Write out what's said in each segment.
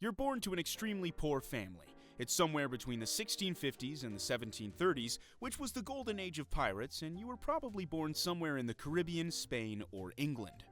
You're born to an extremely poor family. It's somewhere between the 1650s and the 1730s, which was the golden age of pirates, and you were probably born somewhere in the Caribbean, Spain, or England.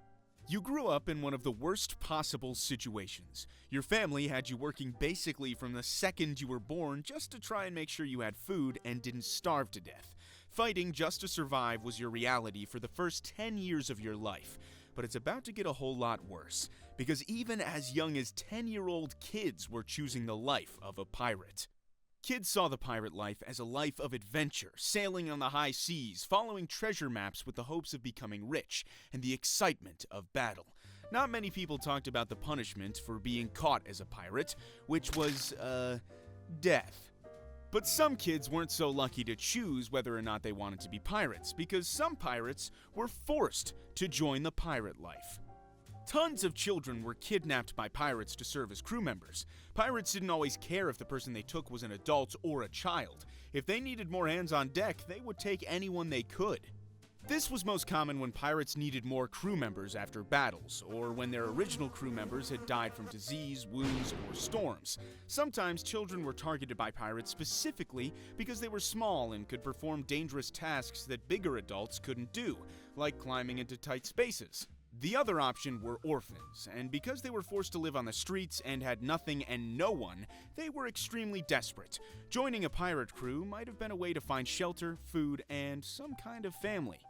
You grew up in one of the worst possible situations. Your family had you working basically from the second you were born just to try and make sure you had food and didn't starve to death. Fighting just to survive was your reality for the first 10 years of your life. But it's about to get a whole lot worse, because even as young as 10-year-old kids were choosing the life of a pirate. Kids saw the pirate life as a life of adventure, sailing on the high seas, following treasure maps with the hopes of becoming rich, and the excitement of battle. Not many people talked about the punishment for being caught as a pirate, which was, death. But some kids weren't so lucky to choose whether or not they wanted to be pirates, because some pirates were forced to join the pirate life. Tons of children were kidnapped by pirates to serve as crew members. Pirates didn't always care if the person they took was an adult or a child. If they needed more hands on deck, they would take anyone they could. This was most common when pirates needed more crew members after battles, or when their original crew members had died from disease, wounds, or storms. Sometimes children were targeted by pirates specifically because they were small and could perform dangerous tasks that bigger adults couldn't do, like climbing into tight spaces. The other option were orphans, and because they were forced to live on the streets and had nothing and no one, they were extremely desperate. Joining a pirate crew might have been a way to find shelter, food, and some kind of family.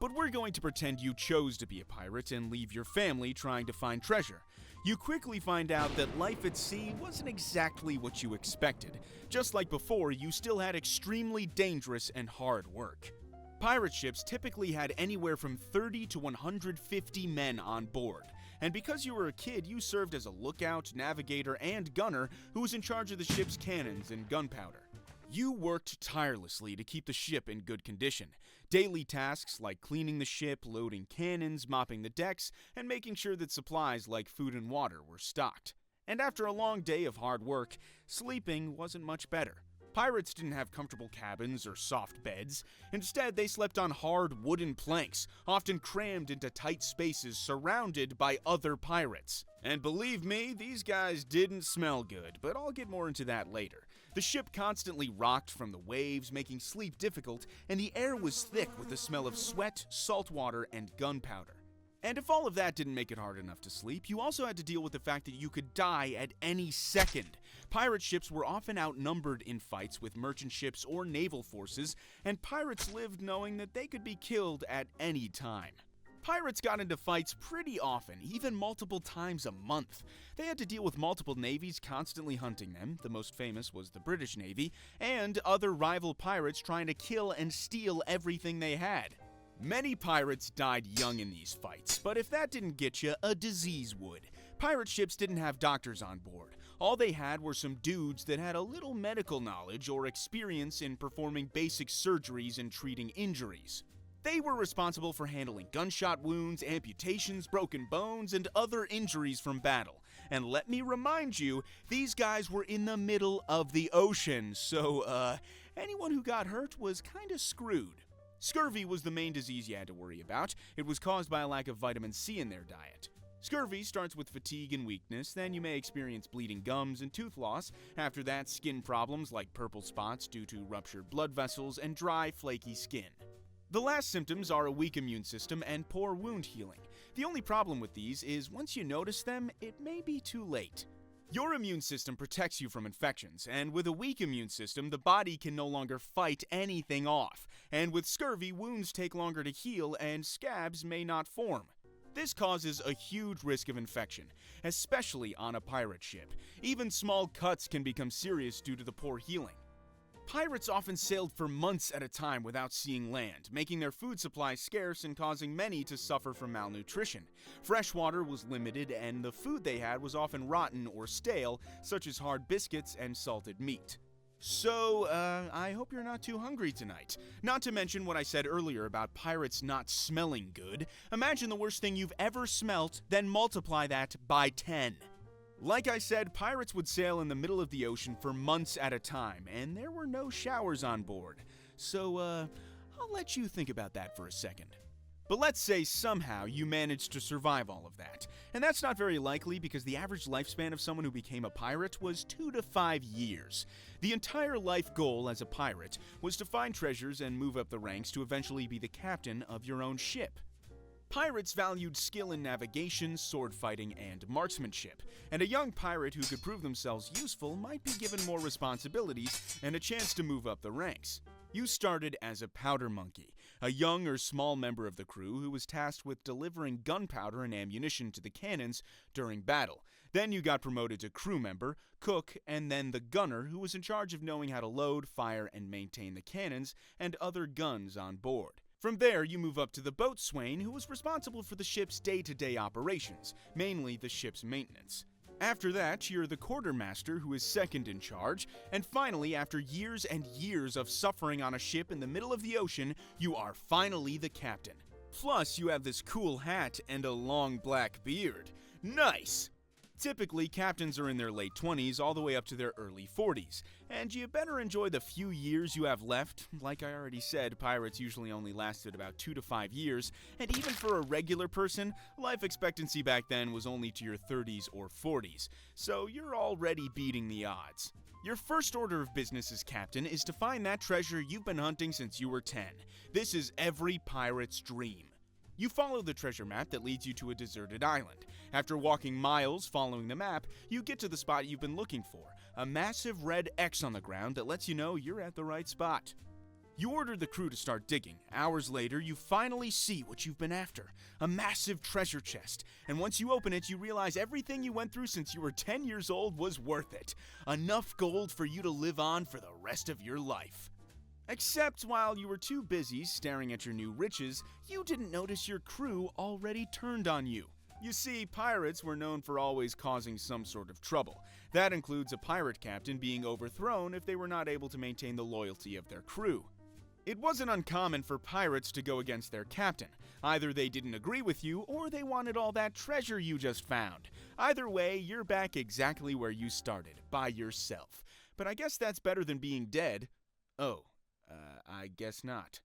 But we're going to pretend you chose to be a pirate and leave your family trying to find treasure. You quickly find out that life at sea wasn't exactly what you expected. Just like before, you still had extremely dangerous and hard work. Pirate ships typically had anywhere from 30 to 150 men on board, and because you were a kid, you served as a lookout, navigator, and gunner who was in charge of the ship's cannons and gunpowder. You worked tirelessly to keep the ship in good condition. Daily tasks like cleaning the ship, loading cannons, mopping the decks, and making sure that supplies like food and water were stocked. And after a long day of hard work, sleeping wasn't much better. Pirates didn't have comfortable cabins or soft beds. Instead, they slept on hard wooden planks, often crammed into tight spaces surrounded by other pirates. And believe me, these guys didn't smell good, but I'll get more into that later. The ship constantly rocked from the waves, making sleep difficult, and the air was thick with the smell of sweat, salt water, and gunpowder. And if all of that didn't make it hard enough to sleep, you also had to deal with the fact that you could die at any second. Pirate ships were often outnumbered in fights with merchant ships or naval forces, and pirates lived knowing that they could be killed at any time. Pirates got into fights pretty often, even multiple times a month. They had to deal with multiple navies constantly hunting them, the most famous was the British Navy, and other rival pirates trying to kill and steal everything they had. Many pirates died young in these fights, but if that didn't get you, a disease would. Pirate ships didn't have doctors on board. All they had were some dudes that had a little medical knowledge or experience in performing basic surgeries and treating injuries. They were responsible for handling gunshot wounds, amputations, broken bones, and other injuries from battle. And let me remind you, these guys were in the middle of the ocean, so, anyone who got hurt was kinda screwed. Scurvy was the main disease you had to worry about. It was caused by a lack of vitamin C in their diet. Scurvy starts with fatigue and weakness, then you may experience bleeding gums and tooth loss. After that, skin problems like purple spots due to ruptured blood vessels and dry, flaky skin. The last symptoms are a weak immune system and poor wound healing. The only problem with these is once you notice them, it may be too late. Your immune system protects you from infections, and with a weak immune system, the body can no longer fight anything off. And with scurvy, wounds take longer to heal and scabs may not form. This causes a huge risk of infection, especially on a pirate ship. Even small cuts can become serious due to the poor healing. Pirates often sailed for months at a time without seeing land, making their food supply scarce and causing many to suffer from malnutrition. Fresh water was limited, and the food they had was often rotten or stale, such as hard biscuits and salted meat. So, I hope you're not too hungry tonight. Not to mention what I said earlier about pirates not smelling good. Imagine the worst thing you've ever smelt, then multiply that by 10. Like I said, pirates would sail in the middle of the ocean for months at a time, and there were no showers on board. So, I'll let you think about that for a second. But let's say somehow you managed to survive all of that. And that's not very likely because the average lifespan of someone who became a pirate was 2 to 5 years. The entire life goal as a pirate was to find treasures and move up the ranks to eventually be the captain of your own ship. Pirates valued skill in navigation, sword fighting, and marksmanship, and a young pirate who could prove themselves useful might be given more responsibilities and a chance to move up the ranks. You started as a powder monkey, a young or small member of the crew who was tasked with delivering gunpowder and ammunition to the cannons during battle. Then you got promoted to crew member, cook, and then the gunner, who was in charge of knowing how to load, fire, and maintain the cannons and other guns on board. From there, you move up to the boatswain, who was responsible for the ship's day-to-day operations, mainly the ship's maintenance. After that, you're the quartermaster, who is second in charge, and finally, after years and years of suffering on a ship in the middle of the ocean, you are finally the captain. Plus, you have this cool hat and a long black beard. Nice! Typically, captains are in their late 20s all the way up to their early 40s, and you better enjoy the few years you have left. Like I already said, pirates usually only lasted about 2 to 5 years, and even for a regular person, life expectancy back then was only to your 30s or 40s, so you're already beating the odds. Your first order of business as captain is to find that treasure you've been hunting since you were 10. This is every pirate's dream. You follow the treasure map that leads you to a deserted island. After walking miles following the map, you get to the spot you've been looking for, a massive red X on the ground that lets you know you're at the right spot. You order the crew to start digging. Hours later, you finally see what you've been after, a massive treasure chest. And once you open it, you realize everything you went through since you were 10 years old was worth it. Enough gold for you to live on for the rest of your life. Except while you were too busy staring at your new riches, you didn't notice your crew already turned on you. You see, pirates were known for always causing some sort of trouble. That includes a pirate captain being overthrown if they were not able to maintain the loyalty of their crew. It wasn't uncommon for pirates to go against their captain. Either they didn't agree with you, or they wanted all that treasure you just found. Either way, you're back exactly where you started, by yourself. But I guess that's better than being dead. I guess not.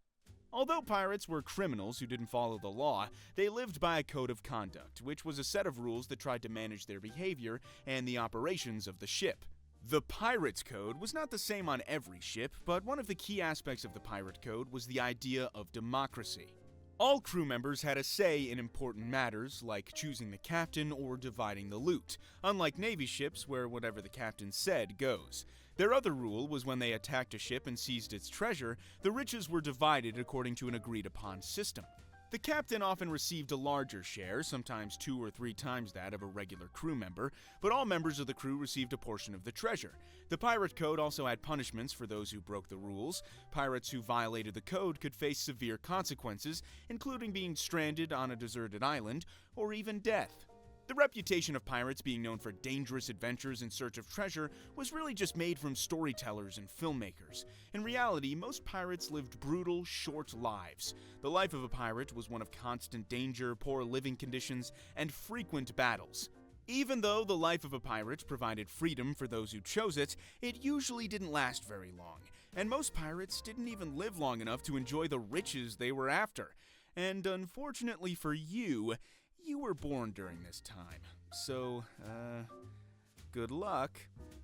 Although pirates were criminals who didn't follow the law, they lived by a code of conduct, which was a set of rules that tried to manage their behavior and the operations of the ship. The Pirate's Code was not the same on every ship, but one of the key aspects of the Pirate Code was the idea of democracy. All crew members had a say in important matters, like choosing the captain or dividing the loot, unlike Navy ships where whatever the captain said goes. Their other rule was when they attacked a ship and seized its treasure, the riches were divided according to an agreed-upon system. The captain often received a larger share, sometimes 2 or 3 times that of a regular crew member, but all members of the crew received a portion of the treasure. The Pirate Code also had punishments for those who broke the rules. Pirates who violated the code could face severe consequences, including being stranded on a deserted island, or even death. The reputation of pirates being known for dangerous adventures in search of treasure was really just made from storytellers and filmmakers. In reality, most pirates lived brutal, short lives. The life of a pirate was one of constant danger, poor living conditions, and frequent battles. Even though the life of a pirate provided freedom for those who chose it, it usually didn't last very long, and most pirates didn't even live long enough to enjoy the riches they were after. And unfortunately for you, you were born during this time, so, good luck.